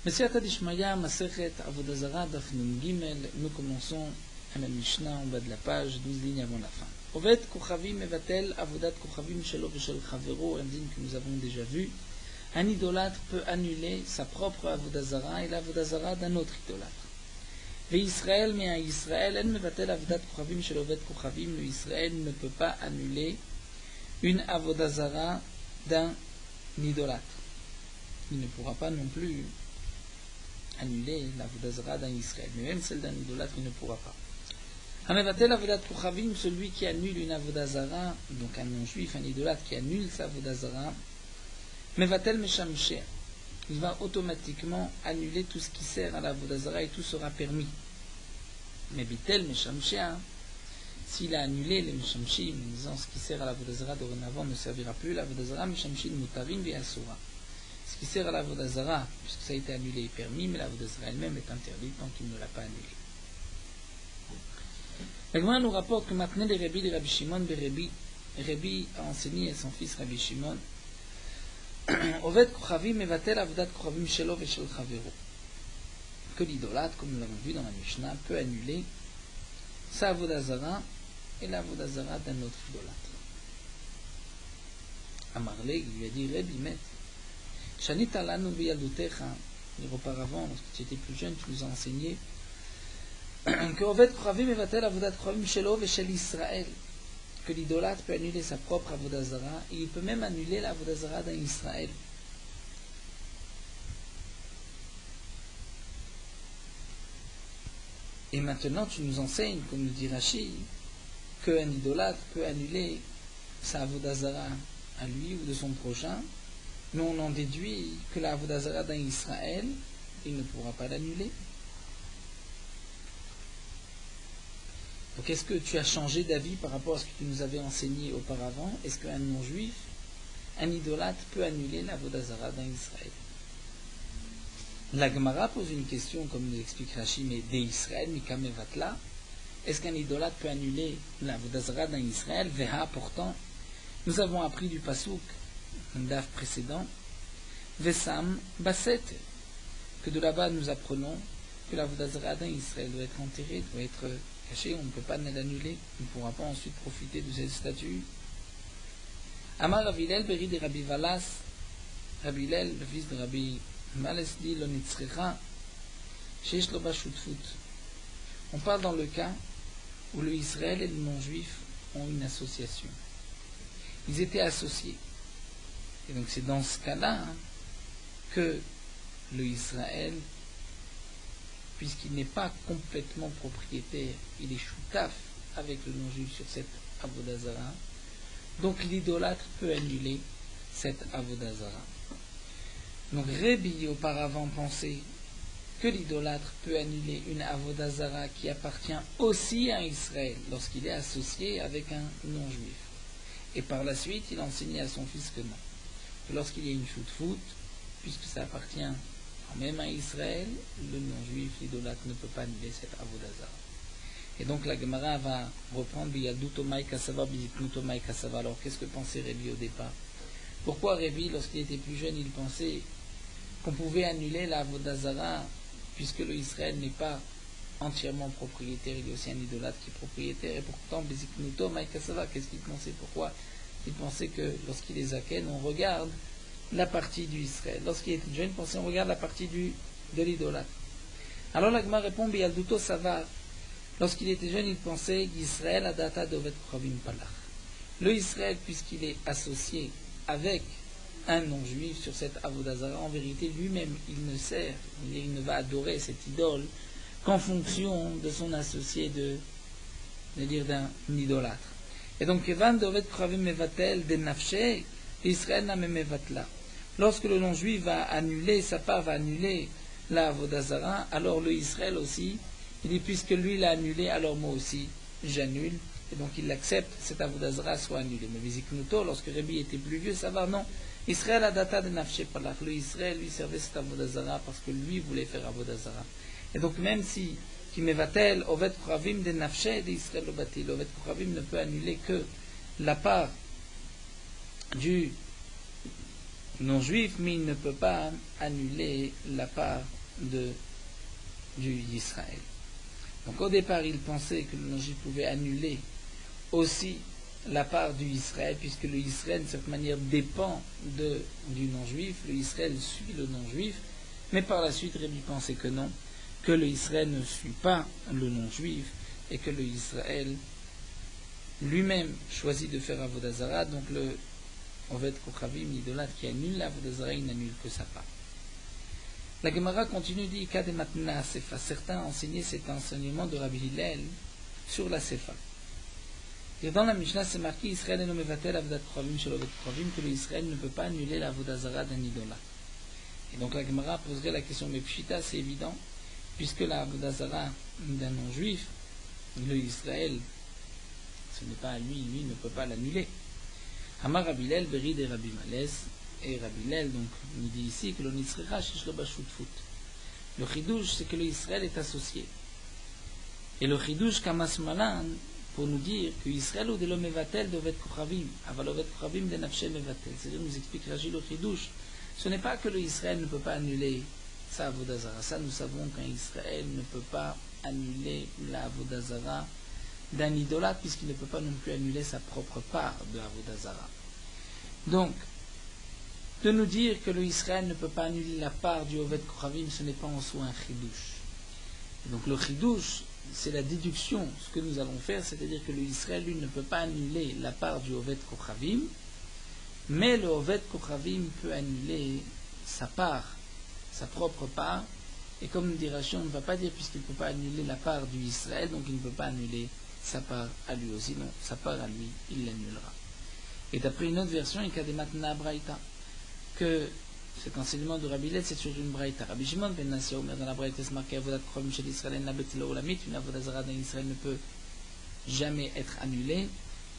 Messiata Dishmaya, Masechet, Avodazara, Daf Nun Gimel, nous commençons à la Mishnah en bas de la page, 12 lignes avant la fin. Ovet Kochavim Mevatel, Avodat Kochavim Shelo Veshel Chavero, un digne que nous avons déjà vu. Un idolâtre peut annuler sa propre Avodazara et l'Avodazara d'un autre idolâtre. Ve Israël, mais un Israël, En Mevatel Avodat Kochavim Shelo Ovet Kochavim, le Israël ne peut pas annuler une Avodazara d'un idolâtre. Il ne pourra pas non plus annuler l'Avodazara d'un Israël, mais même celle d'un idolâtre, il ne pourra pas. Hamevatel Avodat Kochavim, celui qui annule une Avodazara, donc un non-juif, un idolâtre qui annule sa Avodazara, Mevatel Meshamsheh, il va automatiquement annuler tout ce qui sert à l'Avodazara et tout sera permis. Mais Bitel Meshamsheh, s'il a annulé les Meshamshim, en disant ce qui sert à l'Avodazara dorénavant ne servira plus, l'Avodazara Meshamshim Mutarim Ve'asura. Ce qui sert à l'Avodazara, puisque ça a été annulé et permis, mais l'Avodazara elle-même est interdite tant qu'il ne l'a pas annulé. La Gemara nous rapporte que maintenant les Rabbi, Rabbi Shimon, Rabbi a enseigné à son fils Rabbi Shimon, Ovet Kochavim Mevatel Avodat Kochavim Shelo Veshel Chavero, que l'idolâtre, comme nous l'avons vu dans la Mishnah, peut annuler sa Avodazara et l'Avodazara d'un autre idolâtre. Amarle, il lui a dit, Rabbi Met, Shanita lanu v'yadutecha, auparavant, lorsque tu étais plus jeune, tu nous as enseigné que Ovet Kochavim Mevatel Avodat Kochavim Shelo Veshel Israël, que l'idolâtre peut annuler sa propre Avodazara et il peut même annuler l'Avodazara d'un Israël. Et maintenant tu nous enseignes, comme nous dit Rashi, qu'un idolâtre peut annuler sa Avodazara à lui ou de son prochain, mais on en déduit que la Avodazara d'un Israël, il ne pourra pas l'annuler. Donc est-ce que tu as changé d'avis par rapport à ce que tu nous avais enseigné auparavant? Est-ce qu'un non-juif, un idolâtre, peut annuler l'Avodazara d'un Israël? La Gemara pose une question, comme nous explique Rashi, mais des Israël, Mikamevatla. Est-ce qu'un idolâtre peut annuler l'Avodazara d'un Israël? Veha, pourtant, nous avons appris du Pasuk, un daf précédent, Vesam Baset, que de là-bas nous apprenons que l'Avodazara d'un Israël doit être enterré, doit être caché, on ne peut pas l'annuler, on ne pourra pas ensuite profiter de cette statue. Amar Rabbi Hillel, Beri de Rabbi Valas, Rabbi Hillel, le fils de Rabbi Valas, dit Lo nitzrecha, sheish lo ba shutfut. On parle dans le cas où le Israël et le non-juif ont une association. Ils étaient associés. Et donc c'est dans ce cas-là que le Israël, puisqu'il n'est pas complètement propriétaire, il est choutaf avec le non-juif sur cette Avodazara, donc l'idolâtre peut annuler cette Avodazara. Donc Rabbi auparavant pensait que l'idolâtre peut annuler une Avodazara qui appartient aussi à Israël lorsqu'il est associé avec un non-juif. Et par la suite, il enseignait à son fils que non. Que lorsqu'il y a une choutfout, puisque ça appartient même à Israël, le non-juif, l'idolâtre, ne peut pas annuler cette Avodazara. Et donc la Gemara va reprendre Biyadutomai Kasava, Biziknutomai Kasava. Alors qu'est-ce que pensait Rabbi au départ? Pourquoi Rabbi, lorsqu'il était plus jeune, il pensait qu'on pouvait annuler la Avodazara, puisque le Israël n'est pas entièrement propriétaire, il y a aussi un idolâtre qui est propriétaire, et pourtant Biziknutomai Kasava, qu'est-ce qu'il pensait? Pourquoi il pensait que lorsqu'il est zaken, on regarde la partie du Israël. Lorsqu'il était jeune, il pensait on regarde la partie de l'idolâtre. Alors la Gemara répond Biyaduto Savar. Lorsqu'il était jeune, il pensait qu'Israël a data d'Ovet Kochavim Palach. Le Israël, puisqu'il est associé avec un non-juif sur cette Avodazara, en vérité, lui-même, il ne sert, il ne va adorer cette idole qu'en fonction de son associé d'un idolâtre. Et donc, Kevan d'Ovet Kochavim Mevatel de Nafshe, Israël n'a même Mevatla. Lorsque le non-juif va annuler, sa part va annuler la Avodazara, alors le Israël aussi, il dit puisque lui l'a annulé, alors moi aussi j'annule. Et donc il accepte que cette Avodazara soit annulée. Mais Viziknuto, lorsque Rabbi était plus vieux, ça va, non. Israël a data de Nafshe Palach. Le Israël lui servait cette Avodazara parce que lui voulait faire Avodazara. Et donc même si Kimevatel, Ovet Kochavim de Nafshe de Israël Obatil, Ovet Kochavim ne peut annuler que la part du non-juif, mais il ne peut pas annuler la part du Israël. Donc au départ, il pensait que le non-juif pouvait annuler aussi la part du Israël, puisque le Israël, de cette manière, dépend du non-juif. Le Israël suit le non-juif, mais par la suite, Rabbi pensait que non, que le Israël ne suit pas le non-juif, et que le Israël lui-même choisit de faire Avodah Zarah, donc le Oved Kochavim, l'idolâtre qui annule l'Avodah Zarah, il n'annule que sa part. La Gemara continue, dit Kad matna sefa. Certains enseignaient cet enseignement de Rabbi Hillel sur la sefa. Et dans la Mishnah, c'est marqué Israël et nomevatel avodat kochavim shel oved kochavim, que l'Israël ne peut pas annuler l'Avodah Zarah d'un idolâtre. Et donc la Gemara poserait la question, mais pshita, c'est évident, puisque l'Avodah Zarah d'un non-juif, le Israël, ce n'est pas à lui, lui ne peut pas l'annuler. Amar Rabbi Hillel berid et Rabbi Malès, et Rabbi Hillel donc nous dit ici que l'on Israël shish lo bashutfut. Le chidouche, c'est que le Israël est associé. Et le chidouche kamas malan, pour nous dire que Israël ou de l'homme mevatel de Oved Kochavim, aval Oved Kochavim de nafshe mevatel. C'est-à-dire, nous explique Rashi le chidouche. Ce n'est pas que le Israël ne peut pas annuler sa Avodah Zarah. Ça, nous savons qu'un Israël ne peut pas annuler la Avodah Zarah d'un idolâtre, puisqu'il ne peut pas non plus annuler sa propre part de Avodah Zarah. Donc, de nous dire que le Israël ne peut pas annuler la part du Oved Kochavim, ce n'est pas en soi un chidouche. Donc le chidouche, c'est la déduction, ce que nous allons faire, c'est-à-dire que le Israël, lui, ne peut pas annuler la part du Oved Kochavim, mais le Oved Kochavim peut annuler sa part, sa propre part, et comme nous dit Rashi, on ne va pas dire puisqu'il ne peut pas annuler la part du Israël, donc il ne peut pas annuler sa part à lui aussi, non, sa part à lui, il l'annulera. Et d'après une autre version, il y a des matna braïta, que cet enseignement de Rabbi Hillel, c'est sur une braïta. Rabbi Shimon ben Nassia Omer dans la braïta, c'est marqué Avodat Kochavim shel Israël na betelo olamit, une Avodah Zarah d'un Israël ne peut jamais être annulée.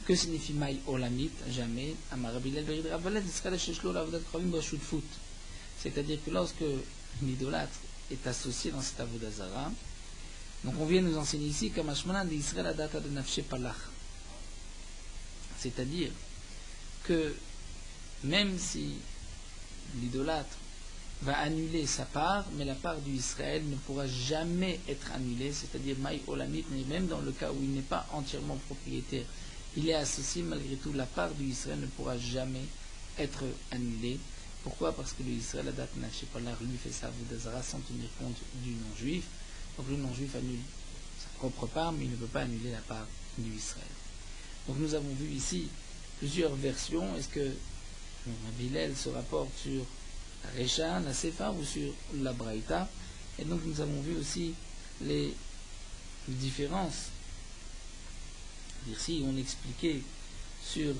Que signifie Maï olamit, jamais? Amar Rabbi Hillel berid Rabbalet Israël sheshlo l'Avodat Kochavim bashutfut. C'est-à-dire que lorsque l'idolâtre est associé dans cette Avodah Zarah, donc on vient nous enseigner ici comme Ashmanan de Israël adata de nafshe palach. C'est-à-dire que même si l'idolâtre va annuler sa part, mais la part du Israël ne pourra jamais être annulée, c'est-à-dire Maï Olamit, même dans le cas où il n'est pas entièrement propriétaire, il est associé, malgré tout, la part du Israël ne pourra jamais être annulée. Pourquoi? Parce que le Israël, Adat Nafshe Palach, lui fait sa Avodah Zarah sans tenir compte du non-juif. Donc le non-juif annule sa propre part, mais il ne peut pas annuler la part du Israël. Donc nous avons vu ici plusieurs versions. Est-ce que Rabbi Hillel se rapporte sur la Recha, la Sefa ou sur la Braïta? Et donc nous avons vu aussi les différences. Ici on expliquait sur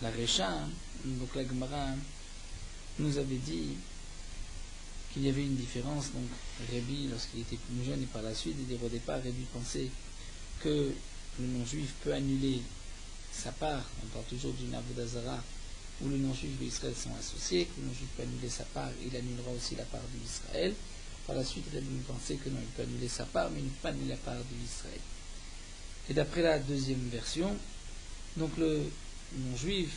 la Recha, donc la Gemara nous avait dit qu'il y avait une différence. Donc Rabbi, lorsqu'il était plus jeune et par la suite, au départ, Rabbi pensait que le non-juif peut annuler sa part. On parle toujours d'une Avodah Zarah où le non-juif et l'Israël sont associés, que le non-juif peut annuler sa part, il annulera aussi la part de l'Israël. Par la suite, Rabbi pensait que non, il peut annuler sa part, mais il ne peut pas annuler la part de l'Israël. Et d'après la deuxième version, donc le non-juif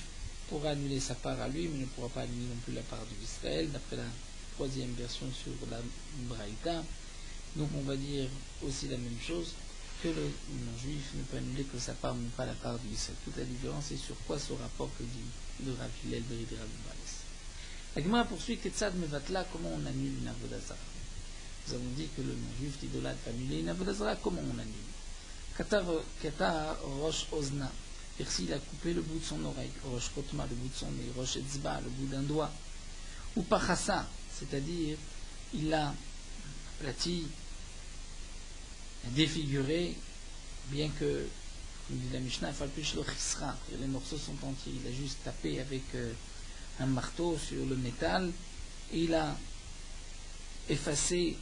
pourra annuler sa part à lui, mais ne pourra pas annuler non plus la part de l'Israël. D'après la troisième version sur la Braïta, donc on va dire aussi la même chose, que le non-juif ne peut annuler que sa part, mais pas la part de l'Israël. Toute la différence est sur quoi se rapporte le Rabbi Hillel berid Rabbi Malès. La Gemara poursuit Ketzad mevatla, comment on annule une Avodah Zarah. Nous avons dit que le non-juif l'idolâtre va annuler une Avodah Zarah, comment on annule? Kata rosh ozna, Persi il a coupé le bout de son oreille, rosh kotma le bout de son nez, rosh etzba le bout d'un doigt, ou pachassa, c'est-à-dire il a aplati, défiguré, bien que, comme dit la Mishnah, les morceaux sont entiers, il a juste tapé avec un marteau sur le métal, et il a effacé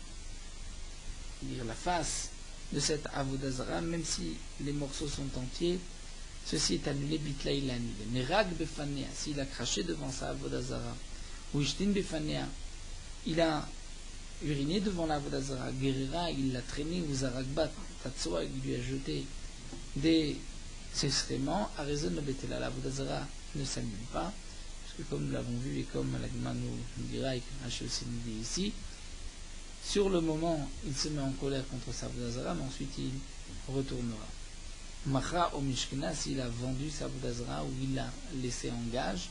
la face de cette Avodah Zarah, même si les morceaux sont entiers, ceci est annulé, bitla il l'a annulé. Mais rag befanea, s'il a craché devant sa Avodah Zarah, ou ishtin befanea, il a uriné devant la Avodah Zarah, guérira, il l'a traîné, ou zaragbat, tatsoa, il lui a jeté des excréments, à raison de betela, la Avodah Zarah ne s'annule pas, que comme nous l'avons vu et comme l'Agma nous dira et que Rashi aussi nous dit ici, sur le moment, il se met en colère contre sa Vodazara, mais ensuite il retournera. Macha au Mishkina, s'il a vendu sa Vodazara ou il l'a laissé en gage,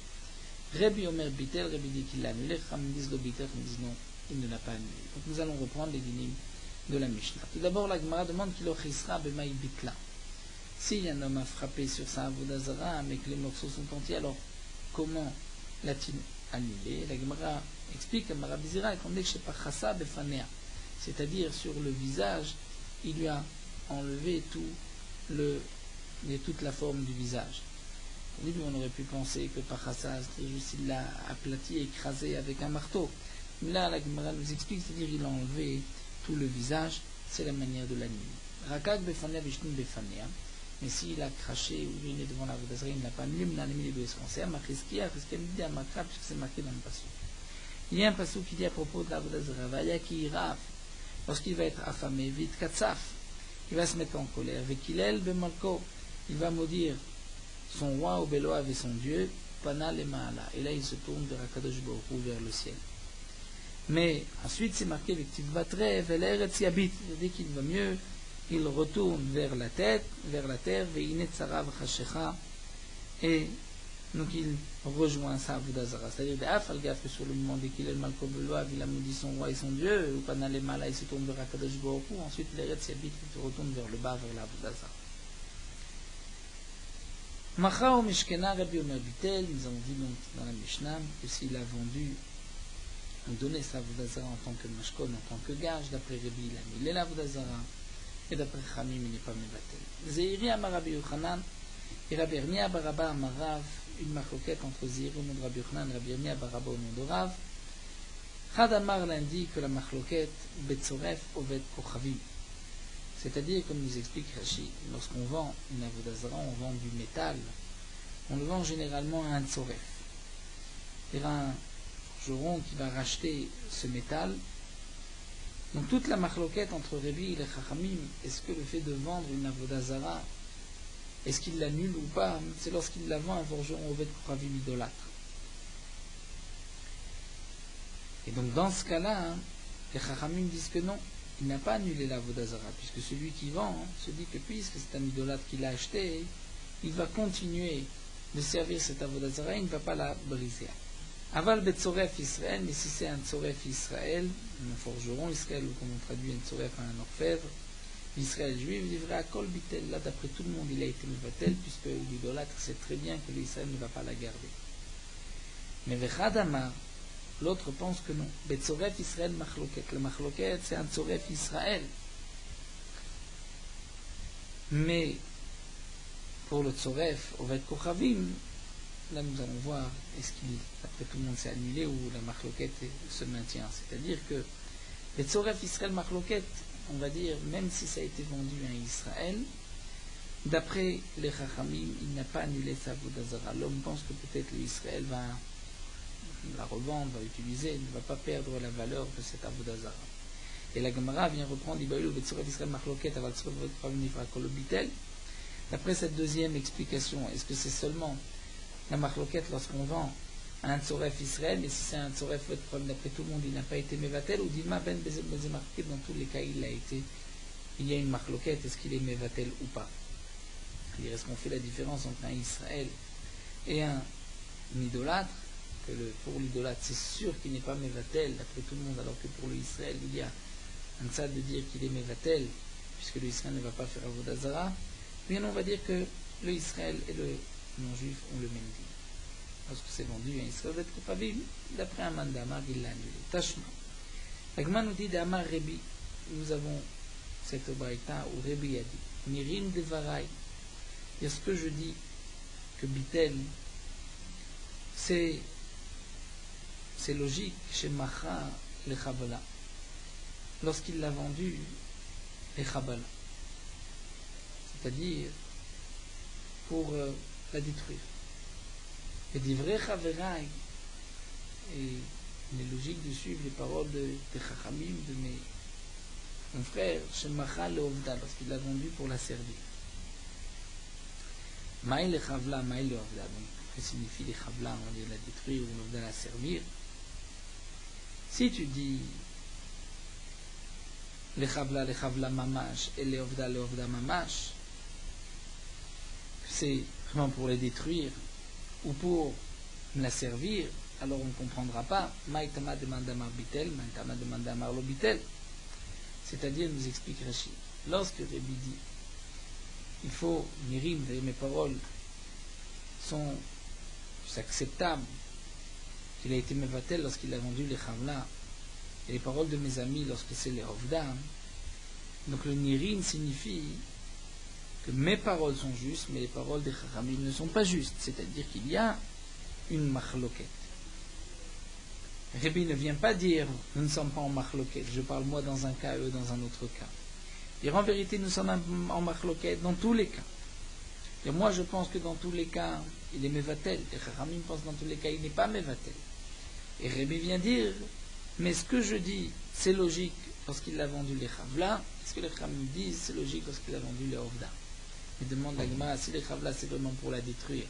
Rabbi Omer Bitel, Rabbi dit qu'il l'a annulé, Chachamim disent le Bitel, Chachamim disent non, il ne l'a pas annulé. Donc nous allons reprendre les dynimes de la Mishnah. Tout d'abord, la Gemara demande qu'il ochisra bemaï bitla. Si un homme a frappé sur sa Vodazara, mais que les morceaux sont entiers, alors comment l'a-t-il annulé? La Gemara explique à Marabizira qu'on dit que chez Pachasa befanea, c'est-à-dire sur le visage, il lui a enlevé toute la forme du visage. Au début, on aurait pu penser que Pachasa, c'est juste il l'a aplati, écrasé avec un marteau. Mais là, la Gemara nous explique, c'est-à-dire il a enlevé tout le visage, c'est la manière de l'annuler. Rakak befanea vishnin befanea. Mais s'il a craché ou uriné devant la Vodazara, il n'a pas annulé, mais il a mis les deux essentiels. Machiskia, Machiskia me dit à Makra, puisque c'est marqué dans le passage. Il y a un passage qui dit à propos de la Vodazara, Vaya ki irav, lorsqu'il va être affamé, vite katsaf, il va se mettre en colère, vekilel bemalko, il va maudire son roi au Béloav et son Dieu, Panal et Maala. Et là, il se tourne vers Akadosh Baruch Hu, vers le ciel. Mais ensuite, c'est marqué avec Tivvatre, Veleretz Yabit. Dès qu'il va mieux, il retourne vers la tête, vers la terre, Veinet Sarav Chashecha, et donc il rejoint sa Vodazara. C'est-à-dire, Afal Gaf, que sur le moment dès qu'il est le Malko Béloav, il a maudit son roi et son Dieu, ou Panal et Maala, il se tourne vers Akadosh Baruch Hu. Ensuite, Veleretz Yabit, il retourne vers le bas, vers la Vodazara. Macha ou Mishkena, Rabbi Omer Bitel, nous avons vu donc dans la Mishnah que s'il a vendu, on donnait sa Vodazara en tant que Mashkon, en tant que gage, d'après Rabbi, il a annulé la Vodazara, et d'après Chamim, il n'est pas Mevatel. Zeiri Amar Rabbi Yochanan, et Rabbi Ernia Baraba Amarav, une marcoquette entre Zeiri au nom de Rabbi Yochanan et Rabbi Ernia Baraba au nom de Rav. Chad Amar l'indique que la marcoquette Betzoref Ovet Kochavim. C'est-à-dire, comme nous explique Rashi, lorsqu'on vend une Avodazara, on vend du métal, on le vend généralement à un tzoref. C'est-à-dire un forgeron qui va racheter ce métal. Donc toute la marloquette entre Rabbi et les Chachamim, est-ce que le fait de vendre une Avodazara, est-ce qu'il l'annule ou pas? C'est lorsqu'il la vend à un forgeron Ovet Kochavim idolâtre. Et donc dans ce cas-là, les Chachamim disent que non. Il n'a pas annulé la Vodazara, puisque celui qui vend se dit que puisque c'est un idolâtre qui l'a acheté, il va continuer de servir cette Vodazara, il ne va pas la briser. Aval betzoref Israël, mais si c'est un tzoref Israël, un forgeron Israël, ou comme on traduit un tzoref à un orfèvre, l'Israël juif livrait à Kol Bitel. Là, d'après tout le monde, il a été mevatel, puisque l'idolâtre sait très bien que l'Israël ne va pas la garder. Mais Vechad Amar, l'autre pense que non. Betzoref Israël machloket. Le machloket, c'est un tzoref Israël. Mais pour le tzoref, Ovet Kochavim, là nous allons voir, est-ce qu'il, après tout le monde, s'est annulé ou la machloket se maintient. C'est-à-dire que le tzoref Israël machloket, on va dire, même si ça a été vendu à Israël, d'après les Chachamim, il n'a pas annulé sa Vodazara. L'homme pense que peut-être l'Israël va la revendre, va utiliser, il ne va pas perdre la valeur de cette Avodazara. Et la Gemara vient reprendre d'après cette deuxième explication. Est-ce que c'est seulement la marloquette lorsqu'on vend un tzoref Israël, mais si c'est un tzoref d'après tout le monde, il n'a pas été mevatel, ou Dilma ben bezem marqué, dans tous les cas il y a une marloquette, est-ce qu'il est mevatel ou pas? Est-ce qu'on fait la différence entre un Israël et un idolâtre? Que pour l'idolâtre, c'est sûr qu'il n'est pas Mevatel, d'après tout le monde, alors que pour l'Israël, il y a un tzad de dire qu'il est Mevatel, puisque l'Israël ne va pas faire Avodazara. Bien, on va dire que l'Israël et le non-juif ont le même dit. Lorsque c'est vendu à Israël, d'après un man d'Amar, il l'a annulé. Tashma. L'Agma nous dit d'Amar Rebi, nous avons cette obraïta où Rebi a dit Mirim de Varaï. Il y a ce que je dis que Bitel, c'est logique chez Macha le Chabala, lorsqu'il l'a vendu les Chabala, c'est-à-dire pour la détruire. Et d'Ivrei Chaveraï, et il est logique de suivre les paroles de Chachamim, de mes confrères, chez Macha le Ovda, lorsqu'il l'a vendu pour la servir. Maï le Chavla, Maï le Ovda. Donc que signifie les chavla, on dit la détruire ou l'ovda la servir. Si tu dis les chavla mamash et les ovda mamash, c'est vraiment pour les détruire ou pour la servir, alors on ne comprendra pas. Maïtama demande à Marbitel, Maïtama demande à Marlobitel. C'est-à-dire, nous explique Rachid, lorsque Rabbi dit il faut mirim, mes paroles sont acceptables, qu'il a été mevatel lorsqu'il a vendu les chavla, et les paroles de mes amis lorsque c'est les ovda. Donc le nirim signifie que mes paroles sont justes, mais les paroles des chachamim ne sont pas justes. C'est-à-dire qu'il y a une machloket. Rabbi ne vient pas dire nous ne sommes pas en machloket, je parle moi dans un cas, eux dans un autre cas. Dire en vérité nous sommes en machloket dans tous les cas. Et moi je pense que dans tous les cas il est mevatel, et chachamim pense que dans tous les cas il n'est pas mevatel. Et Rabbi vient dire mais ce que je dis c'est logique lorsqu'il a vendu les chavla, ce que les chachamim disent c'est logique lorsqu'il a vendu les ovda. Il demande la Gemara si les chavla c'est vraiment pour la détruire.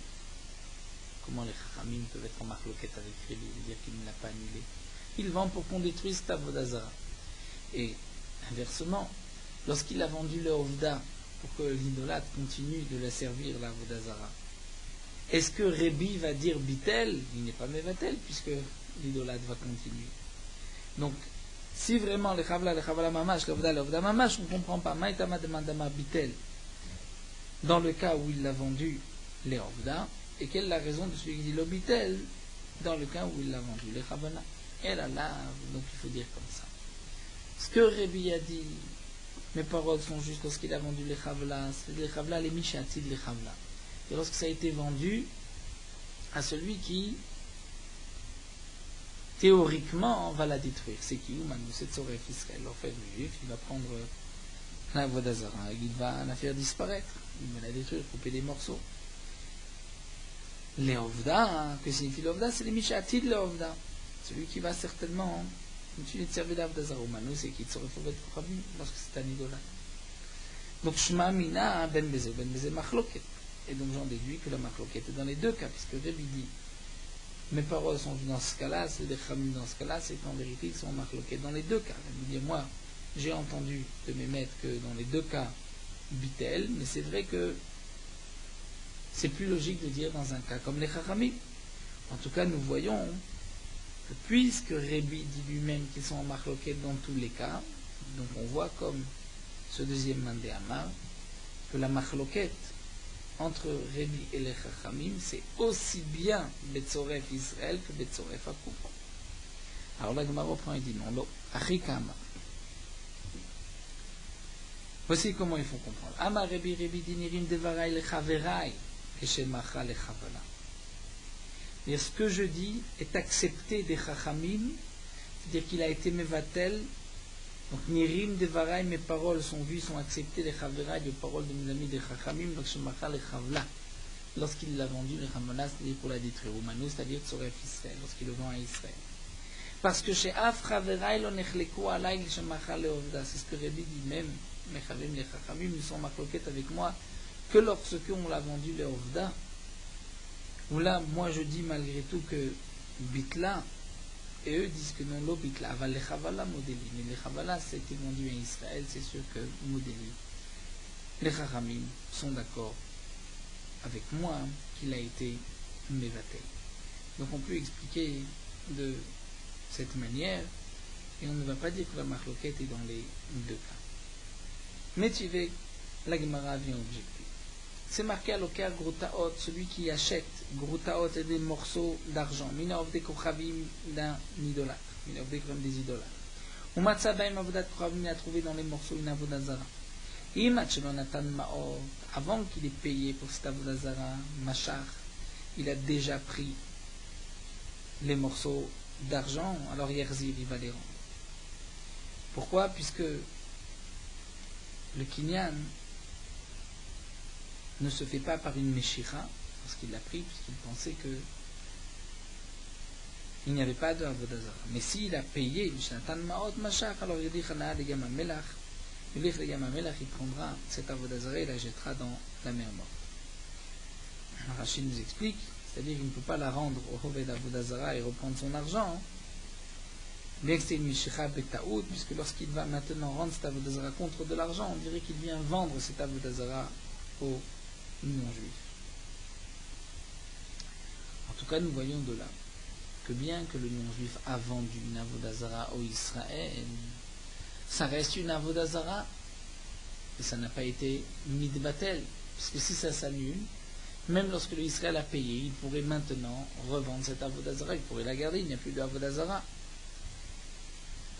Comment les chachamim peuvent être en machloket avec Rabbi, dire qu'il ne l'a pas annulé. Il vend pour qu'on détruise ta vodazara. Et inversement, lorsqu'il a vendu le ovda pour que l'idolâtre continue de la servir, la vodazara, est-ce que Rabbi va dire bitel? Il n'est pas mevatel puisque l'idolâtre va continuer. Donc, si vraiment les chavla mamash, le ovda mamash, on ne comprend pas. Maïtama demandama bitel. Dans le cas où il l'a vendu les ovda, et quelle est la raison de celui qui dit l'obitel dans le cas où il l'a vendu les chavana? Et là, donc il faut dire comme ça. Ce que Rabbi a dit, mes paroles sont justes lorsqu'il a vendu les chavla, c'est les chavla, les mishatid, les chavla. Et lorsque ça a été vendu à celui qui théoriquement va la détruire, c'est qui ou Manou, c'est Tzoref Israël, l'orfèvre juif, il va prendre la vodazara, il va la faire disparaître, il va la détruire, couper des morceaux. Les ovda, que signifie l'ovda? C'est les mishatid, les ovda. Celui qui va certainement continuer de servir l'avdazara ou Manou, c'est qui Tzoref Rabbi, lorsque c'est un idolâtre. Donc Shema Mina Ben Beze Machloket. Et donc j'en déduis que la machloket est dans les deux cas, puisque Rabbi dit mes paroles sont dans ce cas-là, c'est des chamim dans ce cas-là, c'est qu'en vérité ils sont machloket dans les deux cas. Rabbi dit moi j'ai entendu de mes maîtres que dans les deux cas bitel, mais c'est vrai que c'est plus logique de dire dans un cas comme les chachamim. En tout cas nous voyons que puisque Rabbi dit lui-même qu'ils sont en machloket dans tous les cas, donc on voit comme ce deuxième mandé Amar que la machloket entre Rabbi et les Chachamim, c'est aussi bien Betzoref Israël que Betzoref Akoum. Alors la Gemara reprend et dit non, lo, Achikama. Voici comment il faut comprendre. Amar Rabbi dinirim devarai lechaverai keshemacha lechavala. Et ce que je dis est accepté des Chachamim, c'est-à-dire qu'il a été mevatel. Donc, Nirim Devarai, mes paroles sont vues, sont acceptées, les Chaverai, les paroles de mes amis des Chachamim, donc Shemacha les Chavla, lorsqu'il l'a vendu, les Chavla, c'est-à-dire pour la détruire, ou Manou, c'est-à-dire Tzoref Israël, lorsqu'il le vend à Israël. Parce que chez Af Chaverai, l'on echleku alay, le Shemacha le Ovda, c'est ce que Rabbi dit même, mes Chavim, les Chachamim, ils sont machloket avec moi, que lorsque on l'a vendu le Ovda, où là, moi je dis malgré tout que Bitla, et eux disent que non, l'obitla, aval les chavala modéli. Mais les chavala, ça a été vendu à Israël, c'est sûr que modéli. Les chachamim sont d'accord avec moi qu'il a été mevatel. Donc on peut expliquer de cette manière, et on ne va pas dire que la machloket est dans les deux cas. Mais tu veux, la Gemara vient objecter. C'est marqué à l'oker Groutaot, celui qui achète Groutaot et des morceaux d'argent. Mina of des kochavim d'un idolâtre. Mina of des comme des idolâtres. Ou matzabaim avodat kochavim, il a trouvé dans les morceaux une avodazara. Imachelonatan maot, avant qu'il ait payé pour cette avodazara, machar, il a déjà pris les morceaux d'argent, alors Yerzir, il va les rendre. Pourquoi? Puisque le kinyan ne se fait pas par une meshira, parce qu'il l'a pris, puisqu'il pensait que il n'y avait pas de avodazara. Mais s'il a payé, alors il dit il prendra cette avodazara et la jettera dans la mer morte. Rachid nous explique, c'est-à-dire qu'il ne peut pas la rendre au Hoved Avodazara et reprendre son argent, bien que c'est une Mishicha Betaout, puisque lorsqu'il va maintenant rendre cet Avodazara contre de l'argent, on dirait qu'il vient vendre cet Avodazara aux non-juifs. En tout cas, nous voyons de là que bien que le non-juif a vendu une Avodazara au Israël, ça reste une Avodazara et ça n'a pas été midbatel, puisque si ça s'annule, même lorsque l'Israël a payé, il pourrait maintenant revendre cette Avodazara, il pourrait la garder, il n'y a plus d'Avodazara.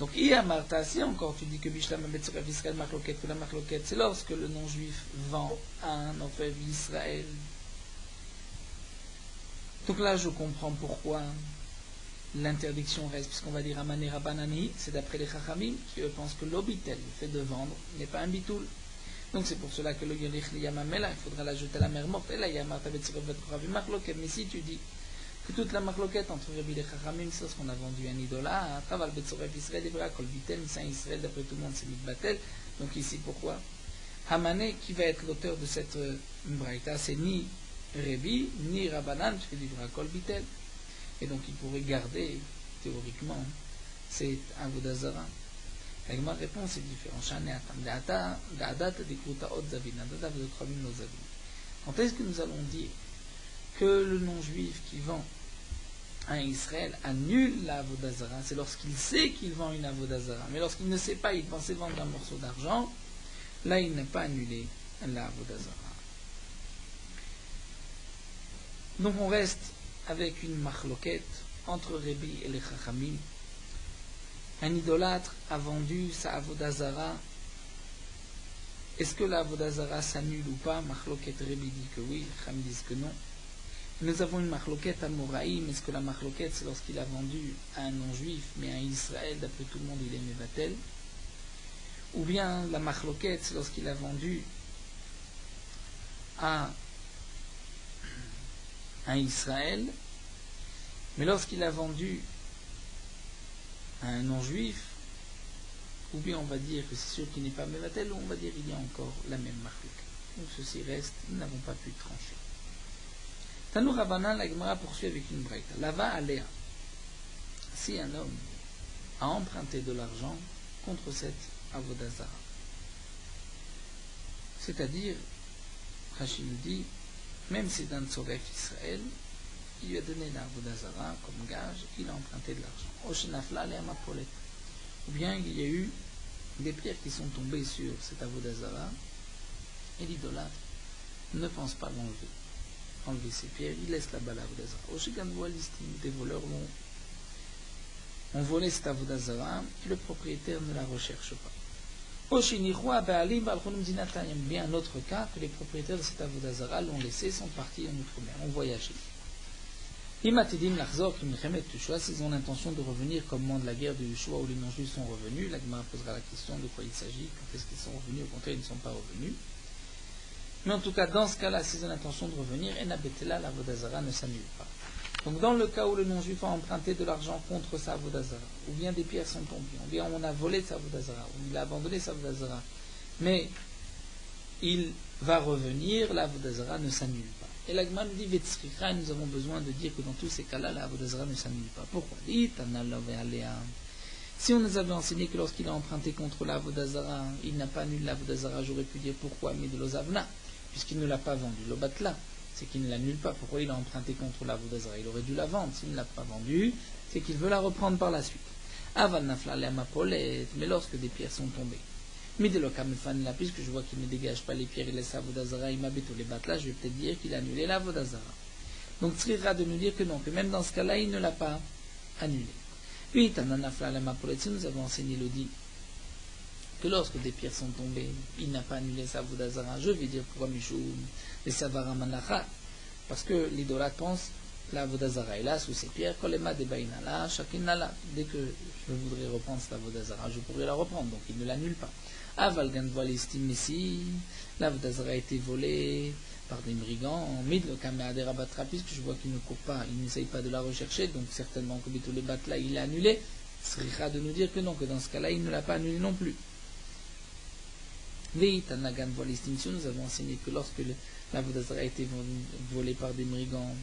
Donc, si encore tu dis que Bishlam Ametsuref Israël Machloket, que la Machloket, c'est lorsque le non-juif vend à un Ofev Israël. Donc là, je comprends pourquoi l'interdiction reste, puisqu'on va dire Amane Rabbanani, c'est d'après les Chachamim, qui eux pensent que l'obitel, le fait de vendre, n'est pas un bitoul. Donc c'est pour cela que le Yerich Yamamela, il faudra l'ajouter à la mer morte, et là, Yamata Betsuref Betkoravi Machloket. Mais si tu dis que toute la machloquette entre Rabbi et Chachamim, c'est lorsqu'on a vendu un idolâtre, Traval Betsoref Israël, Evra, Kol Bitel, Saint Israël, d'après tout le monde, c'est Mitbatel. Donc ici, pourquoi Hamané, qui va être l'auteur de cette braïta, c'est ni Rabbi, ni Rabbanan, puisque Evra, Kol Bitel. Et donc il pourrait garder, théoriquement, c'est Avodazara. Et ma réponse est différente. Quand est-ce que nous allons dire que le non-juif qui vend à Israël annule la Avodazara? C'est lorsqu'il sait qu'il vend une Avodazara. Mais lorsqu'il ne sait pas, il pensait vendre un morceau d'argent, là il n'a pas annulé la Avodazara. Donc on reste avec une machloquette entre Rabbi et les Chachamim. Un idolâtre a vendu sa Avodazara. Est-ce que la Avodazara s'annule ou pas? Machloquette Rabbi dit que oui, les Chachamim disent que non. Nous avons une machloquette à Moraïm. Est-ce que la machloquette c'est lorsqu'il a vendu à un non-juif, mais à Israël, d'après tout le monde, il est Mevatel? Ou bien la machloquette c'est lorsqu'il a vendu à un Israël, mais lorsqu'il a vendu à un non-juif, ou bien on va dire que c'est sûr qu'il n'est pas Mevatel, ou on va dire qu'il y a encore la même machloquette. Donc ceci reste, nous n'avons pas pu trancher. Tanou Rabbanan, la Gemara poursuit avec une braïta. Lava Aléa. Si un homme a emprunté de l'argent contre cette Avodazara, c'est-à-dire, Rachid nous dit, même si c'est un Tzoref Israël, il lui a donné la Avodazara comme gage, il a emprunté de l'argent. Oshenafla Aléa Mapolet. Ou bien il y a eu des pierres qui sont tombées sur cette Avodazara, et l'idolâtre ne pense pas enlever ces pierres, il laisse là-bas la Avodazara. Oshiganvoa l'estime, des voleurs ont volé cette Avodazara et le propriétaire ne la recherche pas. Oshinichua Baalim Balchonum Dinata, il y a bien un autre cas que les propriétaires de cette Avodazara l'ont laissé, sont partis en outre-mer, ont voyagé. Imatidim Lachzor Kimilchemet Tushua, s'ils ont l'intention de revenir comme moment de la guerre de Yeshua où les non-juifs sont revenus, la Gemara posera la question de quoi il s'agit, quand est-ce qu'ils sont revenus, au contraire ils ne sont pas revenus. Mais en tout cas, dans ce cas-là, s'ils ont l'intention de revenir, Enabetela, la Avodazara ne s'annule pas. Donc dans le cas où le non-juif a emprunté de l'argent contre sa Avodazara, ou bien des pierres sont tombées, ou bien on a volé sa Avodazara, ou il a abandonné sa Avodazara, mais il va revenir, la Avodazara ne s'annule pas. Et la Gemara nous dit, Vetsricha, nous avons besoin de dire que dans tous ces cas-là, la Avodazara ne s'annule pas. Pourquoi? Si on nous avait enseigné que lorsqu'il a emprunté contre la Avodazara, il n'a pas annulé la Avodazara, j'aurais pu dire pourquoi, mais de l'Ozavna, puisqu'il ne l'a pas vendu. L'Obatla, c'est qu'il ne l'annule pas. Pourquoi il a emprunté contre la Avodazara? Il aurait dû la vendre. S'il ne l'a pas vendue, c'est qu'il veut la reprendre par la suite. Aval nafla le'amapolet, mais lorsque des pierres sont tombées. Midelokamefan, puisque je vois qu'il ne dégage pas les pierres, il laisse la Avodazara, il m'habite les batla, je vais peut-être dire qu'il a annulé la Avodazara. Donc Tzrira de nous dire que non, que même dans ce cas-là, il ne l'a pas annulé. Puis, Tananafla le'amapolet, si nous avons enseigné l'audit, que lorsque des pierres sont tombées, il n'a pas annulé sa Avodazara. Je vais dire pourquoi Michoum, les Savara Manachat, parce que l'idolâtre pense la Avodazara est là sous ces pierres, Kolema de Bainala, Shakinala. Dès que je voudrais reprendre cette Avodazara, je pourrais la reprendre, donc il ne l'annule pas. Aval Gandvoil estime ici, la Avodazara a été volée par des brigands, Mid le Kameadera Batra, puisque je vois qu'il ne court pas, il n'essaye pas de la rechercher, donc certainement que Bito le Batla il l'a annulé. Sricha de nous dire que non, que dans ce cas-là, il ne l'a pas annulé non plus. Veitanagan voile distinction, nous avons enseigné que lorsque la Avodazara a été volée par des brigands,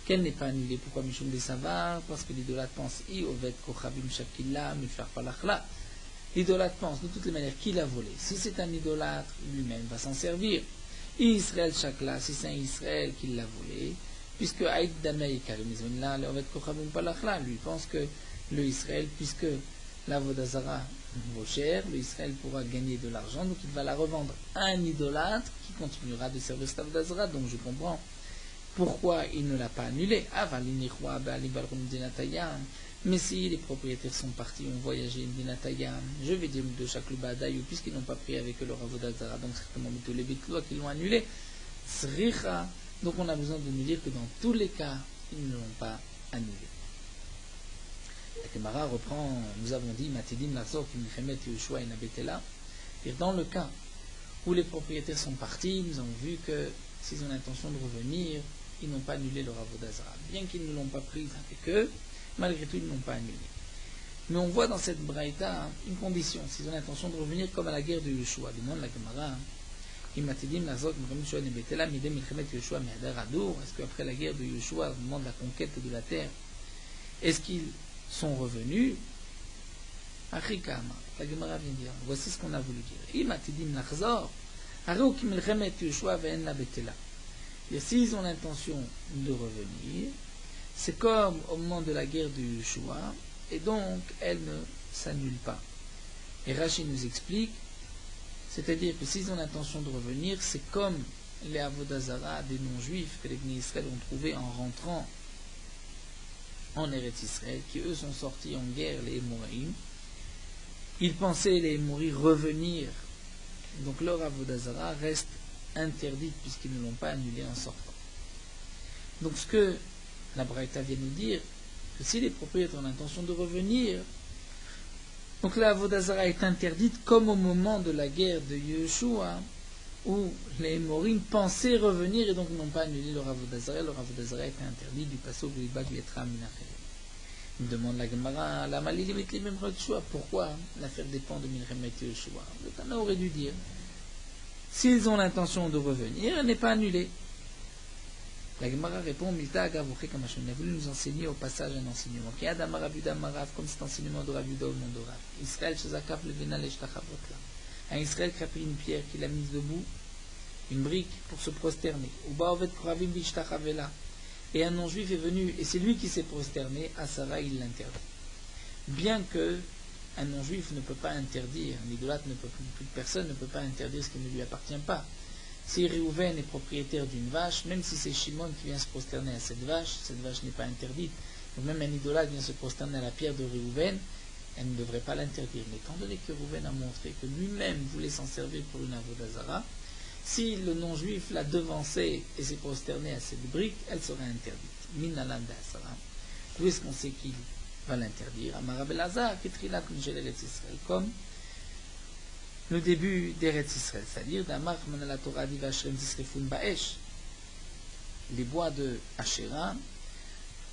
qu'elle n'est pas annulée. Pourquoi Mishum des Savar? Parce que l'idolâtre pense I Ovet Kochavim Shakilla Mifar Palachla. L'idolâtre pense de toutes les manières qu'il a volé. Si c'est un idolâtre, lui-même va s'en servir. Israël Shakla, si c'est un Israël qui l'a volé, puisque Aïd Damei Karim Izmenla, le Ovet Kochavim Palachla, lui pense que le Israël, puisque la Vodazara vaut cher, le Israël pourra gagner de l'argent, donc il va la revendre à un idolâtre qui continuera de servir cette Vodazara. Donc je comprends pourquoi il ne l'a pas annulé. Mais si les propriétaires sont partis, ont voyagé je vais dire de chaque Lubadaï, puisqu'ils n'ont pas pris avec eux leur Avodazara, donc certainement les Bitlois qui l'ont annulé. Donc on a besoin de nous dire que dans tous les cas, ils ne l'ont pas annulé. La Gemara reprend, nous avons dit, Matidim Lazor qui Milchemet Yehoshua et Nabetela. Dans le cas où les propriétaires sont partis, nous avons vu que s'ils ont l'intention de revenir, ils n'ont pas annulé leur Avodazara. Bien qu'ils ne l'ont pas prise avec eux, malgré tout, ils ne l'ont pas annulé. Mais on voit dans cette braïta une condition, s'ils ont l'intention de revenir comme à la guerre de Yehoshua. Demande la Gemara, est-ce qu'après la guerre de Yehoshua, au moment de la conquête de la terre, est-ce qu'ils sont revenus? Achikama, la Gemara vient dire, voici ce qu'on a voulu dire. Et s'ils ont l'intention de revenir, c'est comme au moment de la guerre de Yehoshua, et donc elle ne s'annule pas. Et Rachid nous explique, c'est-à-dire que s'ils ont l'intention de revenir, c'est comme les Avodazara des non-juifs que les Bnei Israël ont trouvés en rentrant en Eretz Israël, qui eux sont sortis en guerre, les Émoraïm. Ils pensaient, les Émorim, revenir. Donc leur Avodazara reste interdite puisqu'ils ne l'ont pas annulé en sortant. Donc ce que la Braïta vient nous dire, que si les propriétaires ont l'intention de revenir, donc la Avodazara est interdite comme au moment de la guerre de Yehoshua, où les Émorim pensaient revenir et donc n'ont pas annulé leur Avodazara. Leur Avodazara était interdit du passo de l'Ibad Vietra Minachem. Il demande la Gemara, la Malilimit Limem Yehoshua, pourquoi l'affaire dépend de Milchemet Yehoshua? Le Tana aurait dû dire, s'ils ont l'intention de revenir, elle n'est pas annulée. La Gemara répond, Milta Agavouché Kamashon, il a voulu nous enseigner au passage un enseignement. Qui a d'Amarav, comme cet enseignement de Ravuda au nom de Rav. Israël Shazakaf Levena Leshtachavotla. Un Israël qui a pris une pierre, qu'il a mise debout, une brique pour se prosterner. Uba Ovet Koravim Bishtachavela. Et un non-juif est venu, et c'est lui qui s'est prosterné, à Sarah il l'interdit. Bien que un non-juif ne peut pas interdire, un idolâtre toute personne ne peut pas interdire ce qui ne lui appartient pas. Si Réhouven est propriétaire d'une vache, même si c'est Shimon qui vient se prosterner à cette vache n'est pas interdite. Donc même un idolâtre vient se prosterner à la pierre de Réhouven, elle ne devrait pas l'interdire. Mais étant donné que Réhouven a montré que lui-même voulait s'en servir pour une avodazara, si le non-juif l'a devancé et s'est prosterné à cette brique, elle sera interdite. Minalanda Asara. Où est-ce qu'on sait qu'il va l'interdire? Amarabelazar, Ketrilat Mishel Eretz Israël, comme le début d'Eretz Israël, c'est-à-dire d'Amar Manala Torah Diva Shrem Tisrefun Baesh. Les bois de Asherah,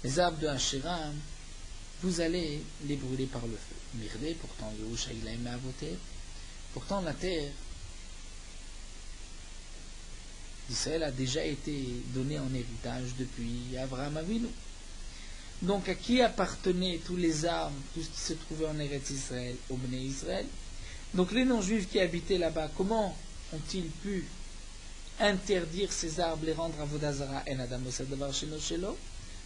les arbres de Asherah, vous allez les brûler par le feu. Mirdé, pourtant Yehusha il a aimé à voter. Pourtant la terre d'Israël a déjà été donnée en héritage depuis Abraham Avinu. Donc à qui appartenaient tous les arbres, tout ce qui se trouvait en Eretz Israël, au Bnei Israël? Donc les non-juifs qui habitaient là-bas, comment ont-ils pu interdire ces arbres, les rendre à Vodazara? En Adam Davar Shelo Shelo.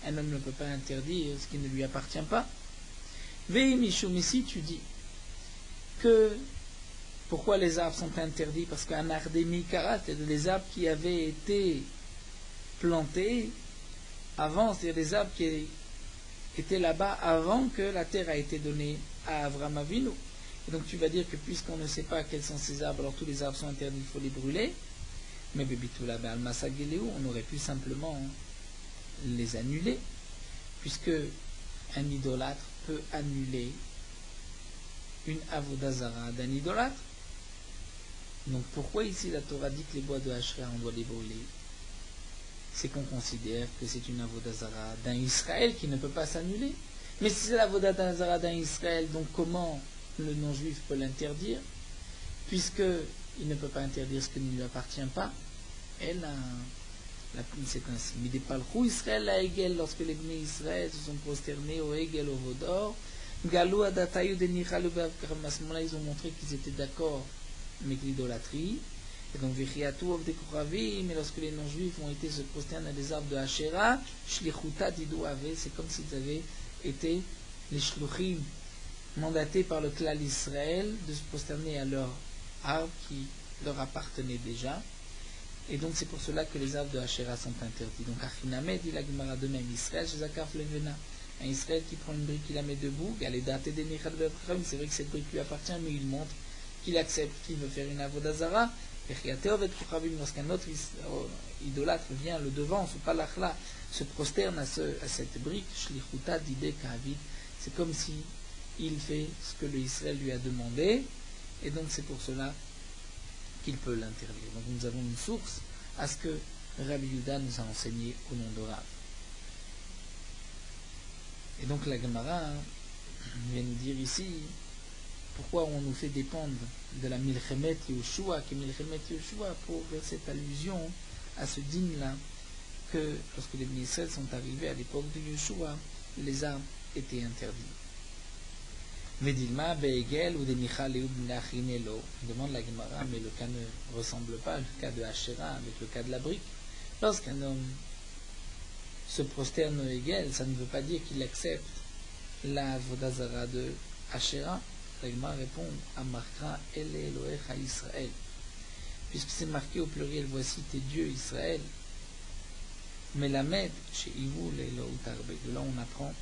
Un homme ne peut pas interdire ce qui ne lui appartient pas. Vei Mishum, ici tu dis que pourquoi les arbres sont interdits? Parce qu'un ardémi karat, c'est des arbres qui avaient été plantés avant, c'est-à-dire des arbres qui étaient là-bas avant que la terre a été donnée à Avraham Avinu. Et donc tu vas dire que puisqu'on ne sait pas quels sont ces arbres, alors tous les arbres sont interdits, il faut les brûler. Mais Bebitoula Balmasageleou, on aurait pu simplement les annuler, puisque un idolâtre peut annuler une avodazara d'un idolâtre. Donc pourquoi ici la Torah dit que les bois de Asherah on doit les brûler? C'est qu'on considère que c'est une avodazara d'un Israël qui ne peut pas s'annuler. Mais si c'est l'avodazara d'un Israël, donc comment le non-juif peut l'interdire, puisqu'il ne peut pas interdire ce qui ne lui appartient pas? Elle a C'est ainsi. Midepalchou Israël à Egel, lorsque les Bnei Israël se sont prosternés au Egel, au Vaudor, Galou Adatayu Denichalu Bavkaram, à ce moment-là, ils ont montré qu'ils étaient d'accord avec l'idolâtrie. Et donc, Vichiatu Ovde Koravim, mais lorsque les non-juifs ont été se prosterner à des arbres de Hachéra, Shlichuta Didou Ave, c'est comme s'ils avaient été les Shluchim, mandatés par le clan d'Israël de se prosterner à leur arbre qui leur appartenait déjà. Et donc c'est pour cela que les arbres de Hachéra sont interdits. Donc Achinamed, dit la Gemara de même, Israël, Shezakaf Levena, un Israël qui prend une brique, il la met debout, c'est vrai que cette brique lui appartient, mais il montre qu'il accepte, qu'il veut faire une avodazara. Lorsqu'un autre idolâtre vient le devant, sous palachla, se prosterne à cette brique, Shlichuta Dide Kavid, c'est comme si il fait ce que l'Israël lui a demandé, et donc c'est pour cela qu'il peut l'interdire. Donc nous avons une source à ce que Rabbi Yehuda nous a enseigné au nom de Rav. Et donc la Gemara vient nous dire ici pourquoi on nous fait dépendre de la Milchemet Yehoshua, qui est Milchemet Yehoshua, pour faire cette allusion à ce dîme-là, que lorsque les Bnei Israël sont arrivés à l'époque de Yehoshua, les armes étaient interdits. Vedilma, Be'egel ou Denichal et Ubnachinelo. Demande la Gemara, mais le cas ne ressemble pas au cas de Hachéra avec le cas de la brique. Lorsqu'un homme se prosterne au Egel, ça ne veut pas dire qu'il accepte la Vodazara de Hachéra. La Gemara répond, Amarkra El Elohecha Israël. Puisque c'est marqué au pluriel, voici tes dieux Israël. Melamed, chez Ivu, Lelo Utarbe. De là on apprend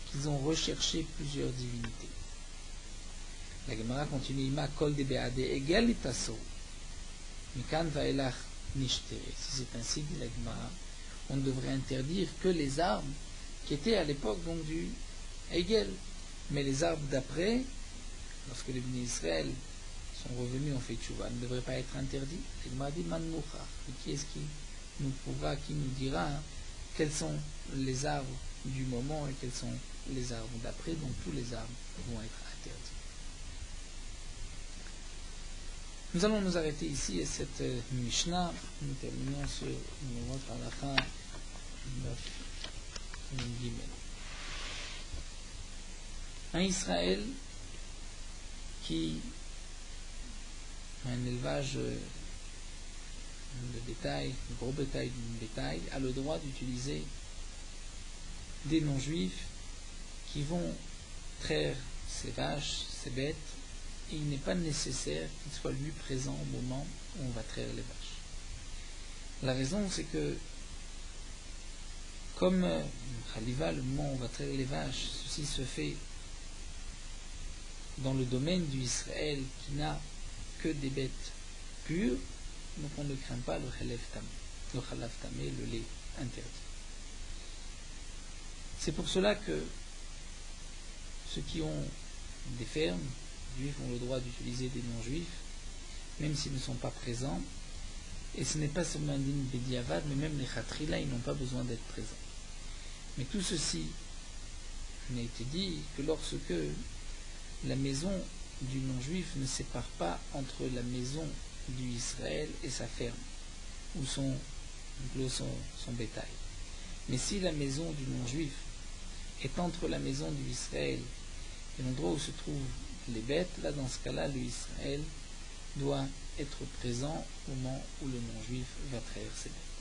qu'ils ont recherché plusieurs divinités. La Gemara continue, Ima kol de beade egel itaso. Mikan vaelach nishtere. Si c'est ainsi, dit la Gemara, on ne devrait interdire que les arbres qui étaient à l'époque donc du Egel. Mais les arbres d'après, lorsque les Bnei Israël sont revenus en fait tchouva, ne devraient pas être interdits. La Gemara dit man mouchar. Qui est-ce qui nous prouvera, qui nous dira quels sont les arbres du moment et quels sont les arbres d'après, donc tous les arbres vont être interdits. Nous allons nous arrêter ici à cette Mishnah. Nous terminons sur notre halakha 9 Gimel. Un Israël qui a un élevage de bétail, de gros bétail, a le droit d'utiliser des non-juifs qui vont traire ses vaches, ses bêtes, et il n'est pas nécessaire qu'il soit lui présent au moment où on va traire les vaches. La raison, c'est que comme Khaliva, le moment où on va traire les vaches, ceci se fait dans le domaine du Israël qui n'a que des bêtes pures, donc on ne craint pas le Khalav Tamé, le lait interdit. C'est pour cela que ceux qui ont des fermes juifs ont le droit d'utiliser des non-juifs, même s'ils ne sont pas présents. Et ce n'est pas seulement un dîme bédiavad, mais même les khatrila, ils n'ont pas besoin d'être présents. Mais tout ceci n'a été dit que lorsque la maison du non-juif ne sépare pas entre la maison du Israël et sa ferme, ou son bétail. Mais si la maison du non-juif est entre la maison du Israël et l'endroit où se trouvent les bêtes, là dans ce cas-là, le Israël doit être présent au moment où le non-juif va traire ses bêtes.